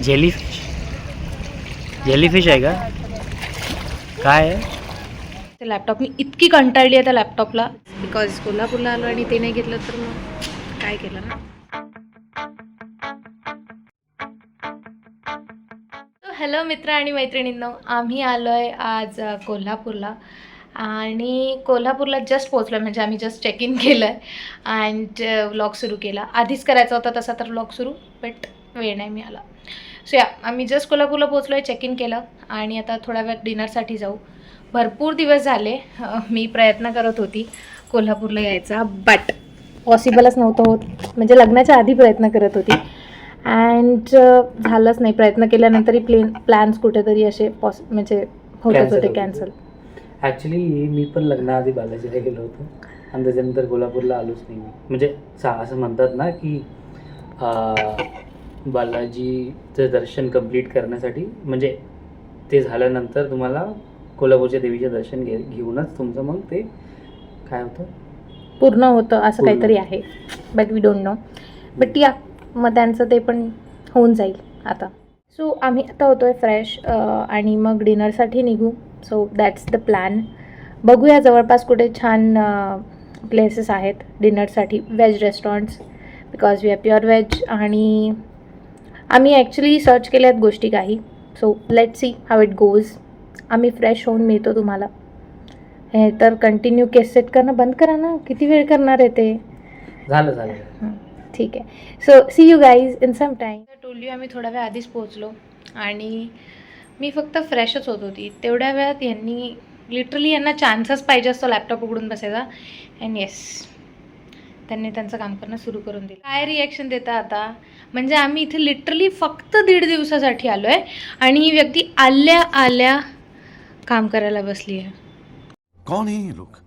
Jellyfish jellyfish आहे का काय आहे? ते लॅपटॉप मी इतकी कंटाळली आहे त्या लॅपटॉपला, बिकॉज कोल्हापूरला आलो आणि ते नाही घेतलं तर मग काय केलं ना. हॅलो मित्र आणि मैत्रिणींनो, आम्ही आलो आहे आज कोल्हापूरला आणि कोल्हापूरला जस्ट पोचलो, म्हणजे आम्ही जस्ट चेक इन केलं आहे अँड व्लॉग सुरू केला. आधीच करायचा होता तसा तर व्लॉग सुरू, बट वेळ नाही मिळाला. सो या आम्ही जस्ट कोल्हापूरला पोचलो आहे, चेक इन केलं आणि आता थोड्या वेळ डिनरसाठी जाऊ. भरपूर दिवस झाले मी प्रयत्न करत होती कोल्हापूरला यायचा, बट पॉसिबलच नव्हतं होत. म्हणजे लग्नाच्या आधी प्रयत्न करत होती अँड झालंच नाही. प्रयत्न केल्यानंतरही प्लॅन्स कुठेतरी असे म्हणजे होतच होते कॅन्सल. ॲक्च्युली मी पण लग्नाआधी बालाजीला गेलो होतो आणि त्याच्यानंतर कोल्हापूरला आलोच नाही मी. म्हणजे असं म्हणतात ना की बालाजीचं दर्शन कंप्लीट करण्यासाठी, म्हणजे ते झाल्यानंतर तुम्हाला कोल्हापूरच्या देवीचे दर्शन घेऊनच तुमचं मग ते काय होतं पूर्ण होतं असं काहीतरी आहे, but we don't know. But या मग त्यांचं ते पण होऊन जाईल आता. सो आम्ही आता होतो आहे फ्रेश आणि मग डिनरसाठी निघू. So that's the plan. बघूया जवळपास कुठे छान प्लेसेस आहेत डिनरसाठी, veg restaurants, because we are pure veg. आणि आम्ही ॲक्च्युली सर्च केल्या आहेत गोष्टी काही. So let see how it goes. आम्ही फ्रेश होऊन मिळतो तुम्हाला. हे तर कंटिन्यू केस सेट करणं बंद करा ना, किती वेळ करणार आहे ते. झालं ठीक आहे. So see you guys in some time. Told you आम्ही थोड्या वेळ आधीच पोहोचलो आणि मी फक्त फ्रेशच होत होती. तेवढ्या वेळात यांना चान्सच पाहिजे असतो लॅपटॉप उघडून बसायचा. अँड येस, त्यांनी त्यांचं काम करणं सुरू करून दिलं. काय रिॲक्शन देता आता. म्हणजे आम्ही इथे लिटरली फक्त 1.5 दिवसासाठी आलो आहे आणि ही व्यक्ती आल्या आल्या काम करायला बसली आहे. कौन है ये लोग,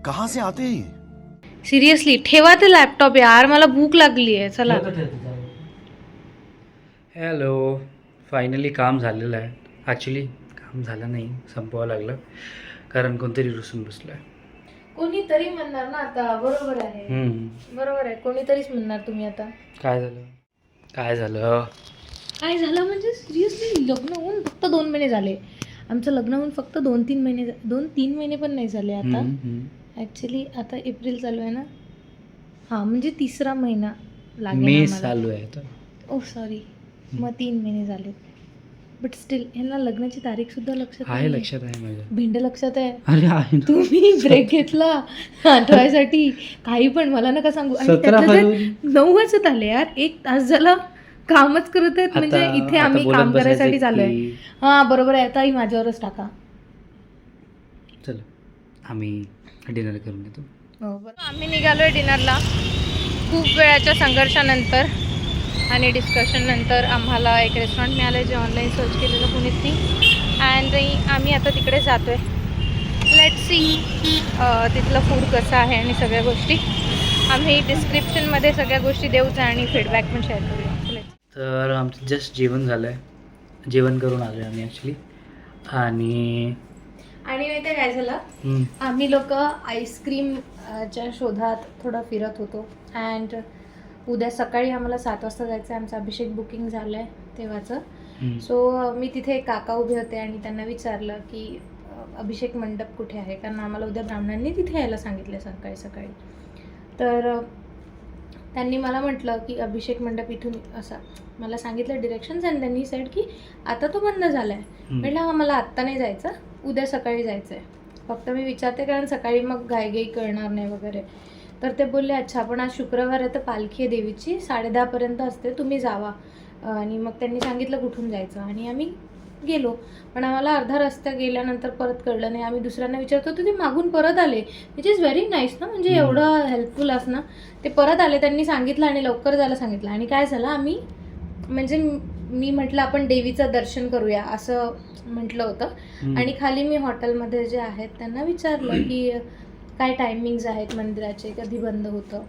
कहाँ से आते हैं? सिरियसली ठेवा ते लॅपटॉप यार, मला भूक लागली आहे. चला. हॅलो, फायनली काम झालेलं आहे. ॲक्च्युली काम झालं नाही, संपवावं लागलं कारण कोणतरी रुसून बसलं आहे. कोणीतरी म्हणणार ना आता. बरोबर आहे, बरोबर आहे, कोणीतरीच म्हणणार. तुम्ही आता काय झालं म्हणजे सिरियसली लग्न होऊन फक्त 2 महिने झाले. आमचं लग्न होऊन फक्त 2-3 महिने पण नाही झाले आता. ॲक्च्युली आता एप्रिल चालू आहे ना. हां, म्हणजे 3रा महिना लागेल. मे चालू आहे आता. ओ सॉरी, मग 3 महिने झाले. बट स्टील यांना लग्नाची तारीख सुद्धा लक्षात आहे माझ्या. भिंड लक्षात आहे. अरे आहे. तुम्ही ब्रेक घेतला आठवायसाठी, काही पण मला नका सांगू. आणि 9 वाजत आले यार, 1 तास झाला कामच करत आहेत. म्हणजे इथे आम्ही काम करायसाठी चालू आहे. हां बरोबर आहे. आताही माझ्यावरच टाका. चला आम्ही डिनर करून घेतो. आम्ही निघालो आहे डिनरला. खूप वेळाच्या संघर्षानंतर आणि डिस्कशननंतर आम्हाला एक रेस्टॉरंट मिळालं जे ऑनलाईन सर्च केलेलं पुणेतनी. अँड आम्ही आता तिकडे जातो आहे. लेट सी तिथलं फूड कसं आहे आणि सगळ्या गोष्टी आम्ही डिस्क्रिप्शनमध्ये सगळ्या गोष्टी देऊच आणि फीडबॅक पण शेअर करूया. तर आमचं जस्ट जेवण झालं आहे, जेवण करून आलो आहे आम्ही ॲक्च्युली. आणि माहिती काय झालं, आम्ही लोक आईस्क्रीमच्या शोधात थोडं फिरत होतो. अँड उद्या सकाळी आम्हाला 7 वाजता जायचं आहे. आमचं अभिषेक बुकिंग झालं आहे तेव्हाचं. सो मी तिथे एक काका उभे होते आणि त्यांना विचारलं की अभिषेक मंडप कुठे आहे, कारण आम्हाला उद्या ब्राह्मणांनी तिथे यायला सांगितलं सकाळी. तर त्यांनी मला म्हटलं की अभिषेक मंडप इथून असा मला सांगितलं डिरेक्शन्स. आणि त्यांनी सेड की आता तो बंद झाला आहे. म्हटलं हां, मला आत्ता नाही जायचं, उद्या सकाळी जायचं आहे. फक्त मी विचारते कारण सकाळी मग घाईघाई कळणार नाही वगैरे. तर ते बोलले अच्छा, पण आज शुक्रवार आहे तर पालखी आहे देवीची, 10:30 असते, तुम्ही जावा. आणि मग त्यांनी सांगितलं कुठून जायचं आणि आम्ही गेलो. पण आम्हाला अर्धा रस्ता गेल्यानंतर परत कळलं नाही. आम्ही दुसऱ्यांना विचारतो तर ते मागून परत आले, विच इज व्हेरी नाईस ना. म्हणजे एवढं हेल्पफुल असणं. ते परत आले, त्यांनी सांगितलं आणि लवकर जायला सांगितलं. आणि काय झालं, आम्ही म्हणजे मी म्हटलं आपण देवीचं दर्शन करूया असं म्हटलं होतं. आणि खाली मी हॉटेलमध्ये जे आहेत त्यांना विचारलं की काय टायमिंग्स आहेत मंदिराचे, कधी बंद होतं.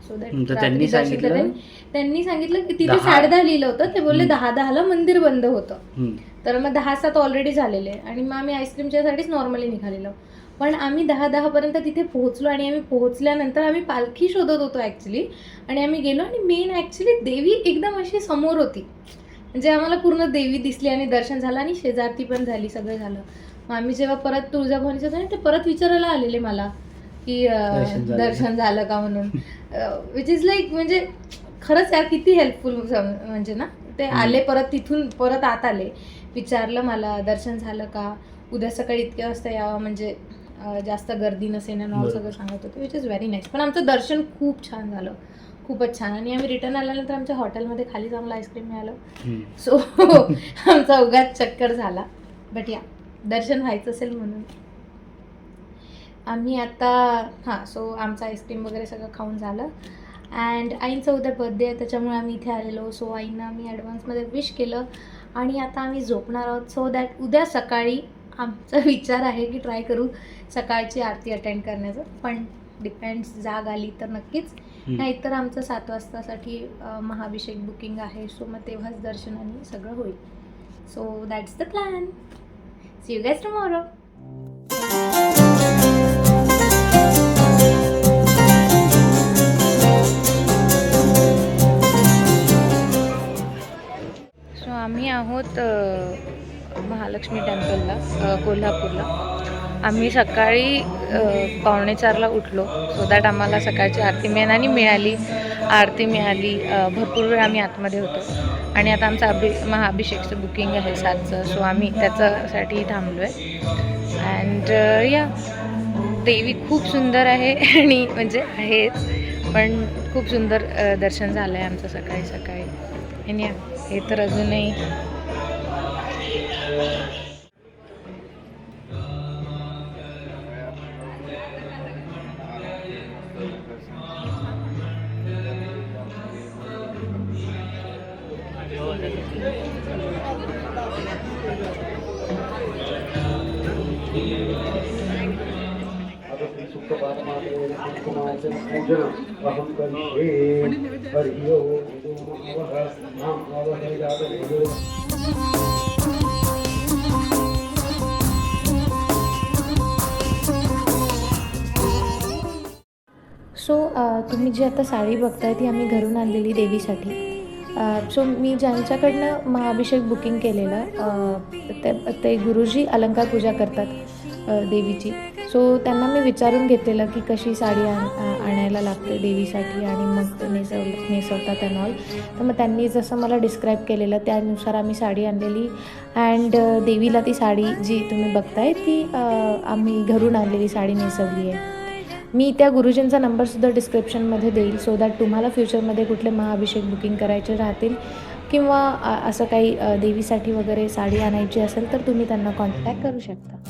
सो दॅट त्यांनी सांगितलं की तिथे 10:30 लिहिलं होतं. ते बोलले 10:10ला मंदिर बंद होतं. तर मग 10-7 ऑलरेडी झालेले आणि मग आम्ही आईस्क्रीमच्यासाठीच नॉर्मली निघालेलो. पण आम्ही 10:10पर्यंत तिथे पोहोचलो आणि आम्ही पोहोचल्यानंतर आम्ही पालखी शोधत होतो ॲक्च्युली. आणि आम्ही गेलो आणि मेन ॲक्च्युली देवी एकदम अशी समोर होती, म्हणजे आम्हाला पूर्ण देवी दिसली आणि दर्शन झालं आणि शेजारती पण झाली, सगळं झालं. मग आम्ही जेव्हा परत तुळजाभवानीचं होतं ना, ते परत विचारायला आलेले मला की दर्शन झालं का म्हणून. विच इज लाईक म्हणजे खरंच यार किती हेल्पफुल म्हणजे ना. ते आले परत, तिथून परत आत आले, विचारलं मला दर्शन झालं का, उद्या सकाळी इतक्या वाजता यावं म्हणजे जास्त गर्दी नसेल आणि ऑल सगळं सांगत होते, विच इज व्हेरी नाईस. पण आमचं दर्शन खूप छान झालं, खूपच छान. आणि आम्ही रिटर्न आल्यानंतर आमच्या हॉटेलमध्ये खाली चांगलं आईस्क्रीम मिळालं. सो आमचा उगाच चक्कर झाला. बट या दर्शन व्हायचं असेल म्हणून आम्ही आता सो आमचं आईस्क्रीम वगैरे सगळं खाऊन झालं. अँड आईंचा उद्या बर्थडे आहे, त्याच्यामुळे आम्ही इथे आलेलो. सो आईंना आम्ही ॲडव्हान्समध्ये विश केलं आणि आता आम्ही झोपणार आहोत. सो दॅट उद्या सकाळी आमचा विचार आहे की ट्राय करू सकाळची आरती अटेंड करण्याचं. पण डिपेंड्स, जाग आली तर नक्कीच, नाहीतर आमचं 7 वाजतासाठी महाअभिषेक बुकिंग आहे. सो मग तेव्हाच दर्शनाने सगळं होईल. So that's the plan. See you guys tomorrow. So आम्ही आहोत महालक्ष्मी टेम्पलला, कोल्हापूरला. आम्ही सकाळी 3:45ला उठलो सो दॅट आम्हाला सकाळची आरती मिळेल आणि मिळाली. आरती मिळाली. भरपूर वेळ आम्ही आतमध्ये होतो आणि आता आमचं महाअभिषेकचं बुकिंग आहे 7चं. सो आम्ही त्याच्यासाठी थांबलो आहे. अँड या देवी खूप सुंदर आहे आणि म्हणजे आहेच, पण खूप सुंदर दर्शन झालं आहे आमचं सकाळी सकाळी. आणि या हे तर अजूनही सो तुम्ही जी आता साडी बघताय ती आम्ही घरून आणलेली देवीसाठी. सो मी ज्यांच्याकडनं महाअभिषेक बुकिंग केलेलं ते गुरुजी अलंकार पूजा करतात देवीची. सो त्यांना मी विचारून घेतलेलं की कशी साडी आणायला लागते देवीसाठी आणि मग नेसवतात अँड ऑल. तर मग त्यांनी जसं मला डिस्क्राईब केलेलं त्यानुसार आम्ही साडी आणलेली. अँड देवीला ती साडी जी तुम्ही बघताय ती आम्ही घरून आणलेली साडी नेसवली आहे. मी त्या गुरुजींचा नंबरसुद्धा डिस्क्रिप्शनमध्ये देईल सो दॅट तुम्हाला फ्युचरमध्ये कुठले महाअभिषेक बुकिंग करायचे राहतील किंवा असं काही देवीसाठी वगैरे साडी आणायची असेल तर तुम्ही त्यांना कॉन्टॅक्ट करू शकता.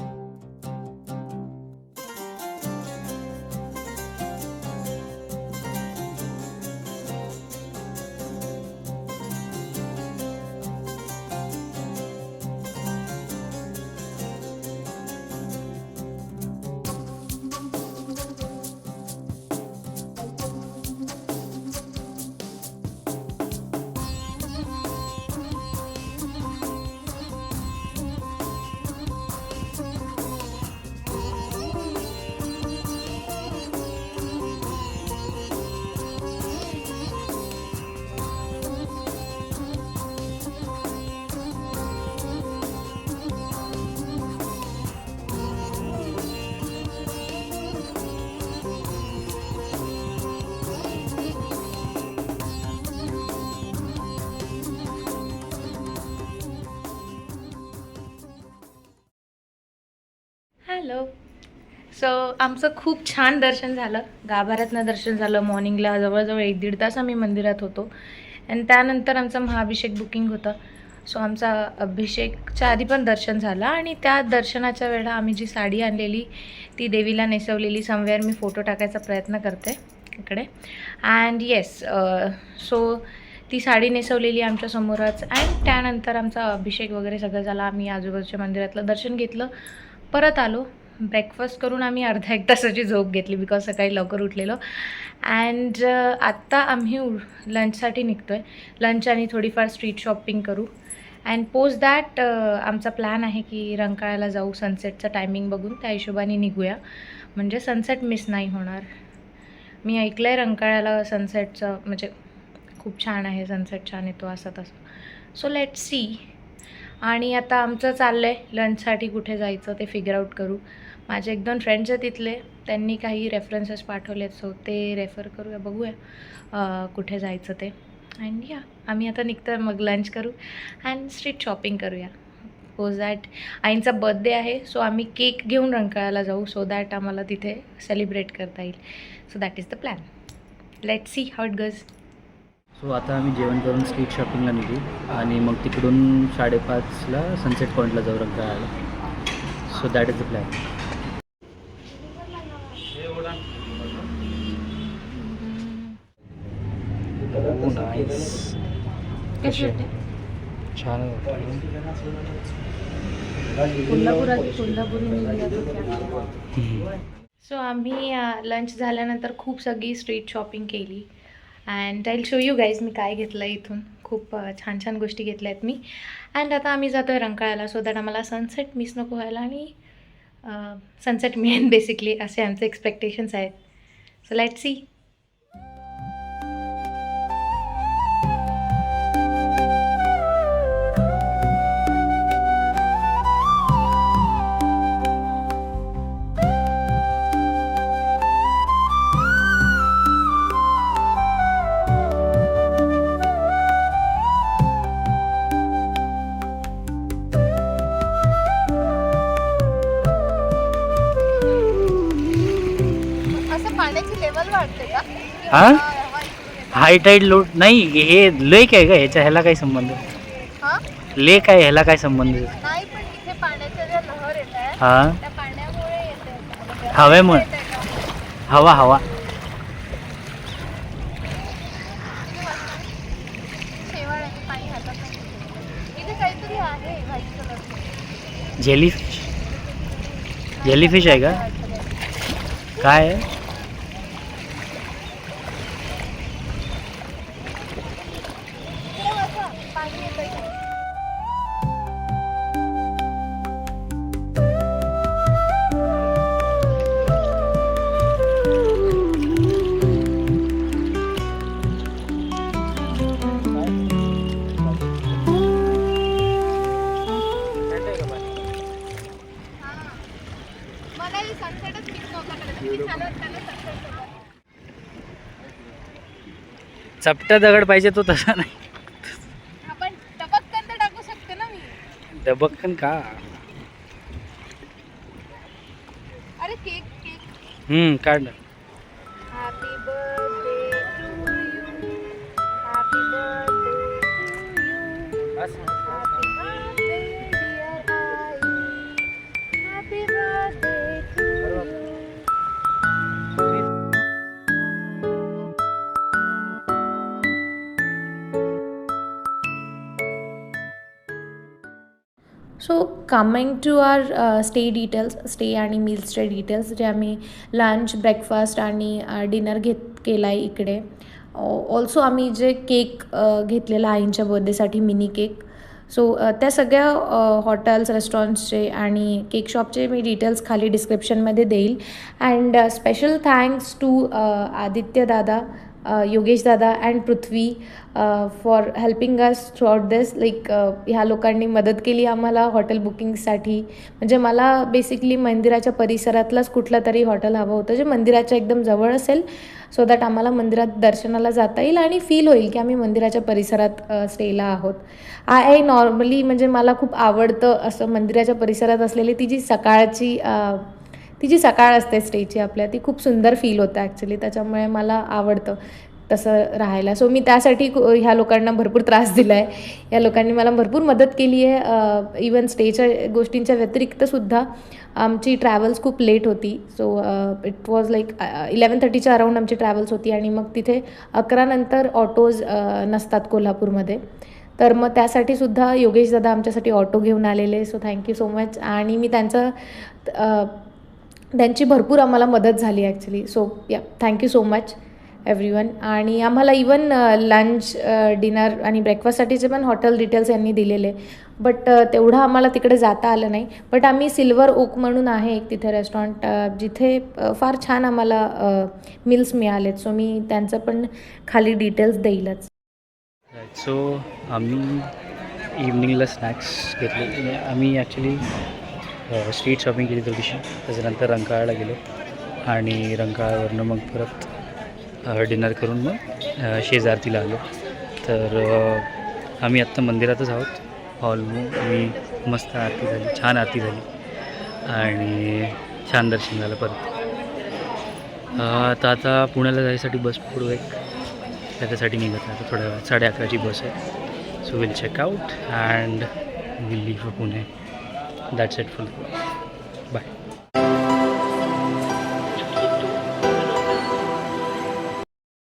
हॅलो. सो आमचं खूप छान दर्शन झालं. गाभाऱ्यातनं दर्शन झालं. मॉर्निंगला जवळजवळ 1-1.5 तास आम्ही मंदिरात होतो. आणि त्यानंतर आमचं महाअभिषेक बुकिंग होतं. सो आमचा अभिषेकच्या आधी पण दर्शन झालं आणि त्या दर्शनाच्या वेळेला आम्ही जी साडी आणलेली ती देवीला नेसवलेली समवेअर मी फोटो टाकायचा प्रयत्न करते इकडे. अँड येस, सो ती साडी नेसवलेली आमच्यासमोरच. अँड त्यानंतर आमचा अभिषेक वगैरे सगळं झाला. आम्ही आजूबाजूच्या मंदिरातलं दर्शन घेतलं, परत आलो. ब्रेकफास्ट करून आम्ही अर्धा 1 तासाची झोप घेतली बिकॉज सकाळी लवकर उठलेलो. अँड आत्ता आम्ही लंचसाठी निघतो आहे. लंच आणि थोडीफार स्ट्रीट शॉपिंग करू. अँड पोस्ट दॅट आमचा प्लॅन आहे की रंकाळ्याला जाऊ, सनसेटचं टायमिंग बघून त्या हिशोबाने निघूया, म्हणजे सनसेट मिस नाही होणार. मी ऐकलं आहे रंकाळ्याला सनसेटचं म्हणजे खूप छान आहे, सनसेट छान येतो असं तसं. So let's see. आणि आता आमचं चाललं आहे लंचसाठी कुठे जायचं ते फिगर आउट करू. माझे 1-2 फ्रेंड्स आहेत तिथले, त्यांनी काही रेफरन्सेस पाठवलेत, सो ते रेफर करूया, बघूया कुठे जायचं ते. अँड या आम्ही आता निघतो, मग लंच करू अँड स्ट्रीट शॉपिंग करूया. पोज दॅट आईंचा बर्थडे आहे, सो आम्ही केक घेऊन रंकाळ्याला जाऊ, सो दॅट आम्हाला तिथे सेलिब्रेट करता येईल. So that is the plan. Let's see how it goes. So आता आम्ही जेवण करून स्ट्रीट शॉपिंगला निघू आणि मग तिकडून 5:30ला सनसेट पॉईंटला जाऊ रंकाळ्याला. So that is the plan. छान. सो आम्ही लंच झाल्यानंतर खूप सगळी स्ट्रीट शॉपिंग केली and I will show you guys मी काय घेतलं आहे इथून. खूप छान छान गोष्टी घेतल्या आहेत मी. अँड आता आम्ही जातो आहे रंकाळ्याला, सो दॅट आम्हाला सनसेट मिस नको व्हायला आणि सनसेट मिळेल बेसिकली, असे आमचे एक्सपेक्टेशन्स आहेत. So let's see. हां, हाय टाईड लोट नाही, हे लेक आहे का, ह्याला काय संबंध? लेक आहे, ह्याला काय संबंध? नाही, पण इथे पाण्याच्या ज्या लहर येत आहे हां, त्या पाण्यामुळे येते, हवेमुळे. हवा शेवाळ आहे, पाणी हातात नाही. इथे काहीतरी आहे व्हाईट कलर. जेलीफिश आहे का, काय आहे? पाणी येतंय. मला सनसेटच मिस नव्हता करत. मी चालत सनसेट. चपटा दगड पाहिजे तो तसा नाही. आपण टपकन तर टाकू शकते ना मी. दबक्कन का? अरे केक काढ. Happy birthday to you. Happy birthday to you. Happy birthday dear आई. Happy birthday to you. So coming to our stay आणि मील स्टे डिटेल्स, जे आम्ही लंच, ब्रेकफास्ट आणि डिनर केला आहे इकडे. ऑल्सो आम्ही जे केक घेतलेला आईंच्या बर्थडेसाठी, मिनी केक. सो त्या सगळ्या हॉटेल्स, रेस्टॉरंट्सचे आणि केक शॉपचे मी डिटेल्स खाली डिस्क्रिप्शनमध्ये देईल. And special thanks to Aditya दादा, योगेश दादा and Prithvi for helping us throughout this. Like ह्या लोकांनी मदत केली आम्हाला हॉटेल बुकिंगसाठी. म्हणजे मला बेसिकली मंदिराच्या परिसरातलाच कुठलं तरी हॉटेल हवं होतं, जे मंदिराच्या एकदम जवळ असेल, सो दॅट आम्हाला मंदिरात दर्शनाला जाता येईल आणि फील होईल की आम्ही मंदिराच्या परिसरात स्टेला आहोत. आय नॉर्मली म्हणजे मला खूप आवडतं असं मंदिराच्या परिसरात असलेली ती जी सकाळ असते स्टेची आपल्या, ती खूप सुंदर फील होतं ॲक्च्युली. त्याच्यामुळे मला आवडतं तसं राहायला. सो मी त्यासाठी ह्या लोकांना भरपूर त्रास दिला आहे. या लोकांनी मला भरपूर मदत केली आहे. इवन स्टेच्या गोष्टींच्या व्यतिरिक्तसुद्धा आमची ट्रॅव्हल्स खूप लेट होती. सो इट वॉज लाईक 11:30च्या अराऊंड आमची ट्रॅव्हल्स होती आणि मग तिथे 11 नंतर ऑटोज नसतात कोल्हापूरमध्ये. तर मग त्यासाठीसुद्धा योगेश दादा आमच्यासाठी ऑटो घेऊन आलेले. So thank you so much. आणि मी त्यांची भरपूर आम्हाला मदत झाली ॲक्च्युली. सो या थँक्यू सो मच. एव्हरीवन. आणि आम्हाला इवन लंच डिनर आणि ब्रेकफास्टसाठीचे पण हॉटेल डिटेल्स यांनी दिलेले, बट तेवढं आम्हाला तिकडे जाता आलं नाही. बट आम्ही सिल्वर ओक म्हणून आहे एक तिथे रेस्टॉरंट, जिथे फार छान आम्हाला मील्स मिळालेत. सो मी त्यांचं पण खाली डिटेल्स देईलच. सो आम्ही इव्हनिंगला स्नॅक्स घेतले. आम्ही ॲक्च्युली स्ट्रीट शॉपिंग केली थोडीशी, त्याच्यानंतर रंकाळाला गेलो आणि रंकाळावरनं मग परत डिनर करून मग शेजारतीला आलो. तर आम्ही आत्ता मंदिरातच आहोत. मी मस्त आरती झाली, छान आरती झाली आणि छान दर्शन झालं परत. आता पुण्याला जायसाठी बस पकडू एक, त्याच्यासाठी निघत आहे आता थोड्या वेळात. 11:30ची बस आहे. So will check out and will leave for Pune. That's it for bye.